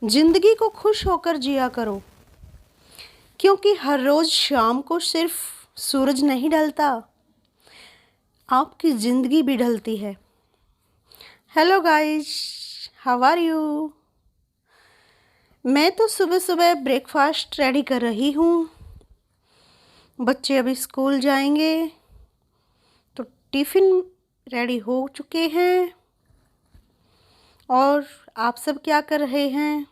जिंदगी को खुश होकर जिया करो, क्योंकि हर रोज शाम को सिर्फ सूरज नहीं ढलता, आपकी जिंदगी भी ढलती है। Hello guys, how are you. मैं तो सुबह सुबह ब्रेकफास्ट रेडी कर रही हूँ। बच्चे अभी स्कूल जाएंगे तो टिफ़िन रेडी हो चुके हैं। और आप सब क्या कर रहे हैं?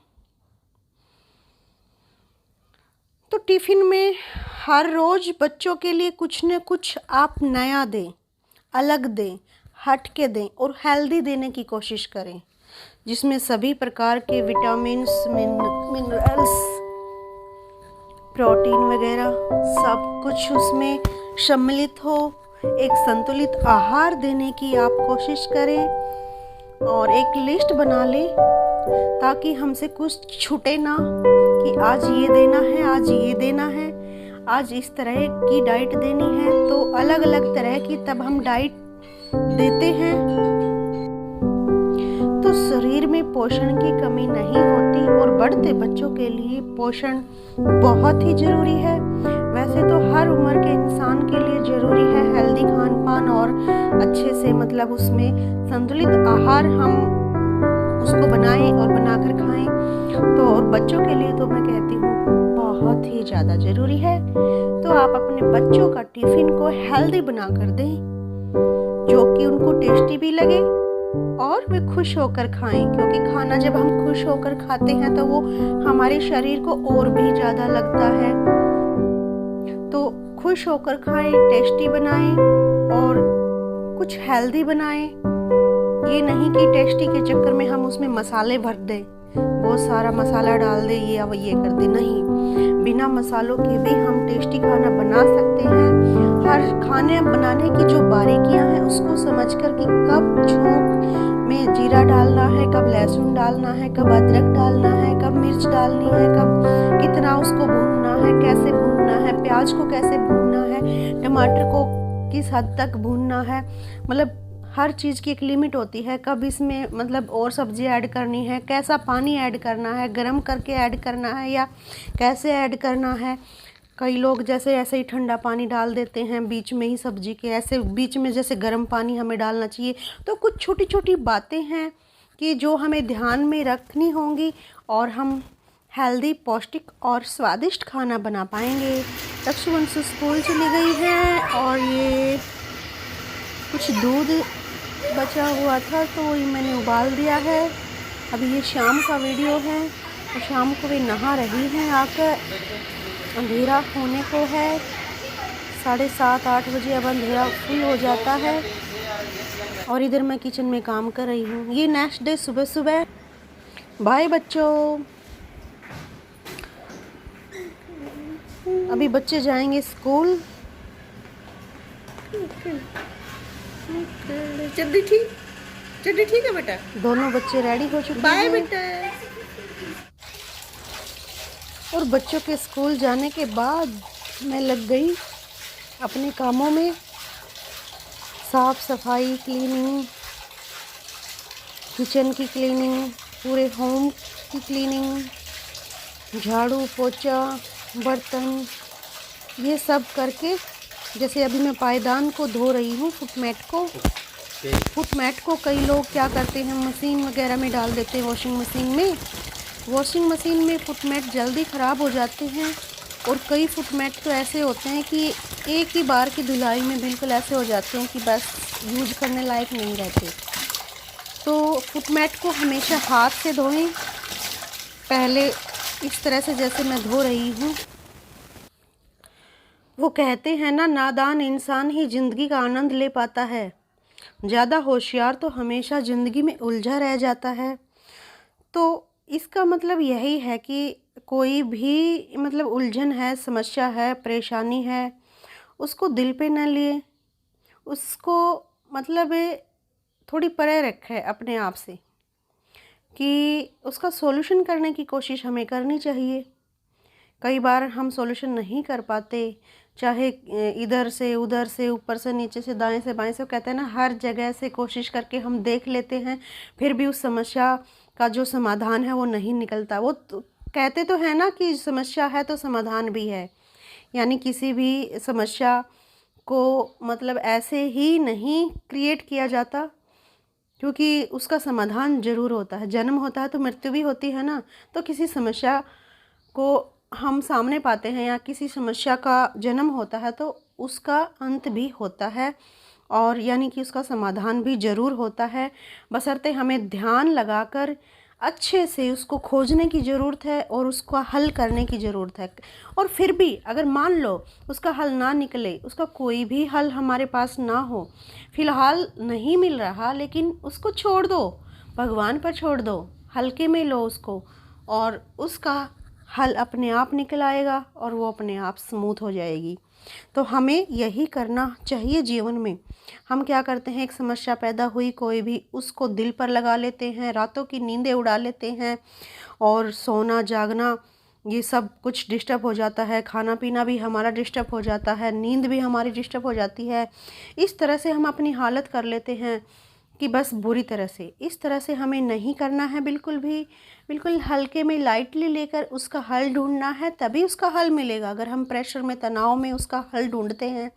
तो टिफ़िन में हर रोज़ बच्चों के लिए कुछ न कुछ आप नया दें, अलग दें, हट के दें और हेल्दी देने की कोशिश करें, जिसमें सभी प्रकार के विटामिन्स, मिनरल्स, प्रोटीन वगैरह सब कुछ उसमें सम्मिलित हो। एक संतुलित आहार देने की आप कोशिश करें और एक लिस्ट बना लें ताकि हमसे कुछ छूटे ना कि आज ये देना है, आज ये देना है, आज इस तरह की डाइट देनी है। तो अलग अलग तरह की तब हम डाइट देते हैं तो शरीर में पोषण की कमी नहीं होती। और बढ़ते बच्चों के लिए पोषण बहुत ही ज़रूरी है। वैसे तो हर उम्र के इंसान के लिए ज़रूरी है हेल्दी खान पान और अच्छे से मतलब उसमें संतुलित आहार हम उसको बनाएं और बनाकर खाएं। तो और बच्चों के लिए तो मैं कहती हूँ बहुत ही ज़्यादा ज़रूरी है। तो आप अपने बच्चों का टिफ़िन को हेल्दी बना कर दें, जो कि उनको टेस्टी भी लगे और वे खुश होकर खाएं, क्योंकि खाना जब हम खुश होकर खाते हैं तो वो हमारे शरीर को और भी ज़्यादा लगता है। तो खुश होकर खाएं, टेस्टी बनाएं और कुछ हेल्दी बनाएं। ये नहीं कि टेस्टी के चक्कर में हम उसमें मसाले भर दें, बहुत सारा मसाला डाल दे, ये अब ये कर दे। नहीं, बिना मसालों के भी हम टेस्टी खाना बना सकते हैं। हर खाने बनाने की जो बारीकियां हैं उसको समझकर कि कब छौंक में जीरा डालना है, कब लहसुन डालना है, कब अदरक डालना है, कब मिर्च डालनी है, कब कितना उसको भूनना है, कैसे भूनना है, प्याज को कैसे भूनना है, टमाटर को किस हद तक भूनना है। मतलब हर चीज़ की एक लिमिट होती है। कब इसमें मतलब और सब्ज़ी ऐड करनी है, कैसा पानी ऐड करना है, गरम करके ऐड करना है या कैसे ऐड करना है। कई लोग जैसे ऐसे ही ठंडा पानी डाल देते हैं बीच में ही सब्ज़ी के, ऐसे बीच में जैसे गर्म पानी हमें डालना चाहिए। तो कुछ छोटी छोटी बातें हैं कि जो हमें ध्यान में रखनी होंगी और हम हेल्दी, पौष्टिक और स्वादिष्ट खाना बना पाएंगे। रक्षुवंशु स्कूल चली गई है और ये कुछ दूध बचा हुआ था तो ये मैंने उबाल दिया है। अभी ये शाम का वीडियो है और शाम को वे नहा रही हैं आकर। अंधेरा होने को है, 7:30-8 बजे अब अंधेरा फुल हो जाता है। और इधर मैं किचन में काम कर रही हूँ। ये नेक्स्ट डे सुबह सुबह। बाय बच्चों, अभी बच्चे जाएंगे स्कूल। चड्डी ठीक है बेटा। दोनों बच्चे रेडी हो चुके बाय हैं। बेटा। और बच्चों के स्कूल जाने के बाद मैं लग गई अपने कामों में। साफ सफाई, क्लीनिंग, किचन की क्लीनिंग, पूरे होम की क्लीनिंग, झाड़ू पोछा, बर्तन, ये सब करके जैसे अभी मैं पायदान को धो रही हूँ, फुटमैट को। फुटमैट को कई लोग क्या करते हैं, मशीन वगैरह में डाल देते हैं, वॉशिंग मशीन में। वॉशिंग मशीन में फुटमैट जल्दी ख़राब हो जाते हैं और कई फुटमैट तो ऐसे होते हैं कि एक ही बार की धुलाई में बिल्कुल ऐसे हो जाते हैं कि बस यूज करने लायक नहीं रहते। तो फुटमैट को हमेशा हाथ से धोएं, पहले इस तरह से जैसे मैं धो रही हूँ। वो कहते हैं ना, नादान इंसान ही ज़िंदगी का आनंद ले पाता है, ज़्यादा होशियार तो हमेशा ज़िंदगी में उलझा रह जाता है। तो इसका मतलब यही है कि कोई भी मतलब उलझन है, समस्या है, परेशानी है, उसको दिल पे न लिए, उसको मतलब थोड़ी परे रखे अपने आप से कि उसका सॉल्यूशन करने की कोशिश हमें करनी चाहिए। कई बार हम सॉल्यूशन नहीं कर पाते, चाहे इधर से उधर से, ऊपर से नीचे से, दाएं से बाएं से, कहते हैं ना, हर जगह से कोशिश करके हम देख लेते हैं, फिर भी उस समस्या का जो समाधान है वो नहीं निकलता। वो तो कहते तो है ना कि समस्या है तो समाधान भी है, यानी किसी भी समस्या को मतलब ऐसे ही नहीं क्रिएट किया जाता, क्योंकि उसका समाधान ज़रूर होता है। जन्म होता है तो मृत्यु भी होती है ना, तो किसी समस्या को हम सामने पाते हैं या किसी समस्या का जन्म होता है तो उसका अंत भी होता है, और यानी कि उसका समाधान भी ज़रूर होता है, बशर्ते हमें ध्यान लगाकर अच्छे से उसको खोजने की ज़रूरत है और उसका हल करने की ज़रूरत है। और फिर भी अगर मान लो उसका हल ना निकले, उसका कोई भी हल हमारे पास ना हो, फ़िलहाल नहीं मिल रहा, लेकिन उसको छोड़ दो, भगवान पर छोड़ दो, हल्के में लो उसको, और उसका हल अपने आप निकल आएगा और वो अपने आप स्मूथ हो जाएगी। तो हमें यही करना चाहिए जीवन में। हम क्या करते हैं, एक समस्या पैदा हुई कोई भी, उसको दिल पर लगा लेते हैं, रातों की नींदें उड़ा लेते हैं, और सोना जागना ये सब कुछ डिस्टर्ब हो जाता है, खाना पीना भी हमारा डिस्टर्ब हो जाता है, नींद भी हमारी डिस्टर्ब हो जाती है। इस तरह से हम अपनी हालत कर लेते हैं कि बस बुरी तरह से। इस तरह से हमें नहीं करना है बिल्कुल भी, बिल्कुल हल्के में लाइटली लेकर उसका हल ढूंढना है, तभी उसका हल मिलेगा। अगर हम प्रेशर में, तनाव में उसका हल ढूंढते हैं,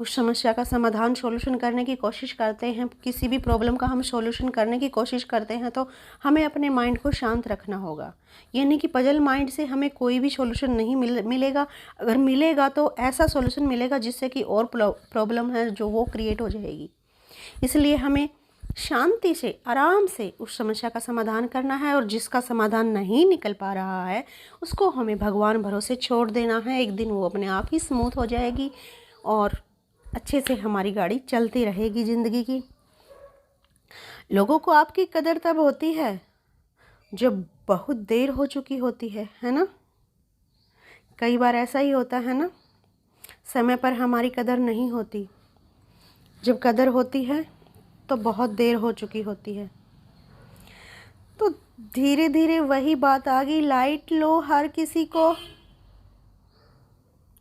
उस समस्या का समाधान, सॉल्यूशन करने की कोशिश करते हैं, किसी भी प्रॉब्लम का हम सॉल्यूशन करने की कोशिश करते हैं, तो हमें अपने माइंड को शांत रखना होगा। ये नहीं कि पजल माइंड से हमें कोई भी सॉल्यूशन नहीं मिलेगा। अगर मिलेगा तो ऐसा सॉल्यूशन मिलेगा जिससे कि और प्रॉब्लम है जो वो क्रिएट हो जाएगी। इसलिए हमें शांति से, आराम से उस समस्या का समाधान करना है, और जिसका समाधान नहीं निकल पा रहा है उसको हमें भगवान भरोसे छोड़ देना है। एक दिन वो अपने आप ही स्मूथ हो जाएगी और अच्छे से हमारी गाड़ी चलती रहेगी ज़िंदगी की। लोगों को आपकी कदर तब होती है जब बहुत देर हो चुकी होती है ना। कई बार ऐसा ही होता है ना, समय पर हमारी कदर नहीं होती, जब कदर होती है तो बहुत देर हो चुकी होती है। तो धीरे धीरे वही बात आ गई, लाइट लो, हर किसी को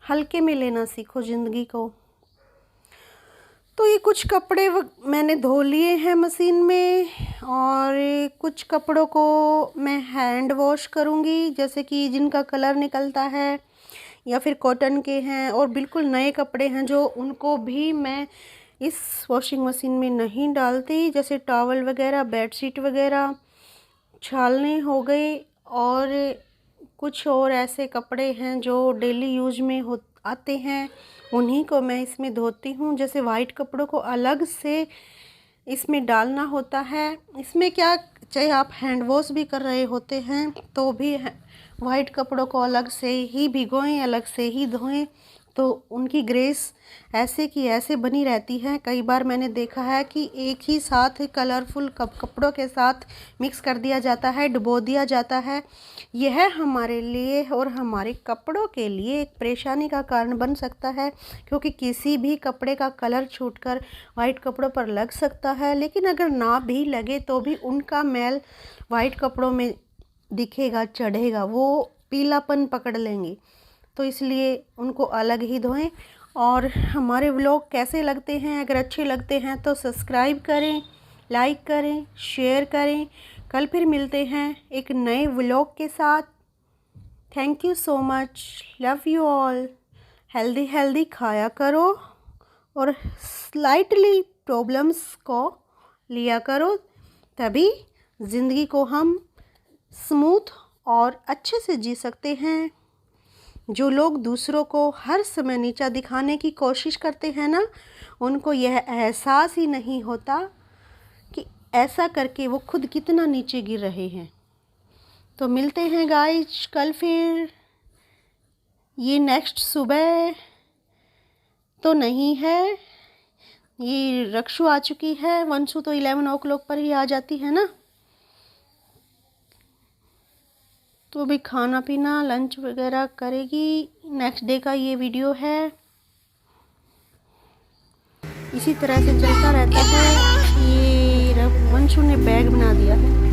हल्के में लेना सीखो ज़िंदगी को। तो ये कुछ कपड़े मैंने धो लिए हैं मशीन में, और कुछ कपड़ों को मैं हैंड वॉश करूँगी, जैसे कि जिनका कलर निकलता है या फिर कॉटन के हैं, और बिल्कुल नए कपड़े हैं जो उनको भी मैं इस वॉशिंग मशीन में नहीं डालती, जैसे टॉवल वगैरह, बेडशीट वगैरह, छालने हो गए, और कुछ और ऐसे कपड़े हैं जो डेली यूज में आते हैं, उन्हीं को मैं इसमें धोती हूँ। जैसे वाइट कपड़ों को अलग से इसमें डालना होता है। इसमें क्या, चाहे आप हैंड वॉश भी कर रहे होते हैं तो भी वाइट कपड़ों को अलग से ही भिगोएं, अलग से ही धोएं, तो उनकी ग्रेस ऐसे की ऐसे बनी रहती है। कई बार मैंने देखा है कि एक ही साथ कलरफुल कपड़ों के साथ मिक्स कर दिया जाता है, डुबो दिया जाता है। यह हमारे लिए और हमारे कपड़ों के लिए एक परेशानी का कारण बन सकता है, क्योंकि किसी भी कपड़े का कलर छूटकर वाइट कपड़ों पर लग सकता है, लेकिन अगर ना भी लगे तो भी उनका मैल वाइट कपड़ों में दिखेगा, चढ़ेगा, वो पीलापन पकड़ लेंगे। तो इसलिए उनको अलग ही धोएं। और हमारे व्लॉग कैसे लगते हैं, अगर अच्छे लगते हैं तो सब्सक्राइब करें, लाइक करें, शेयर करें। कल फिर मिलते हैं एक नए व्लॉग के साथ। Thank you so much, love you all. Healthy healthy खाया करो और स्लाइटली प्रॉब्लम्स को लिया करो, तभी ज़िंदगी को हम स्मूथ और अच्छे से जी सकते हैं। जो लोग दूसरों को हर समय नीचा दिखाने की कोशिश करते हैं ना, उनको यह एहसास ही नहीं होता कि ऐसा करके वो खुद कितना नीचे गिर रहे हैं। तो मिलते हैं गाइस कल फिर। ये नेक्स्ट सुबह तो नहीं है, ये रक्षु आ चुकी है, वंशु तो 11 o'clock पर ही आ जाती है ना। तो अभी खाना पीना, लंच वगैरह करेगी। नेक्स्ट डे का ये वीडियो है। इसी तरह से चलता रहता है। ये वंशु ने बैग बना दिया है।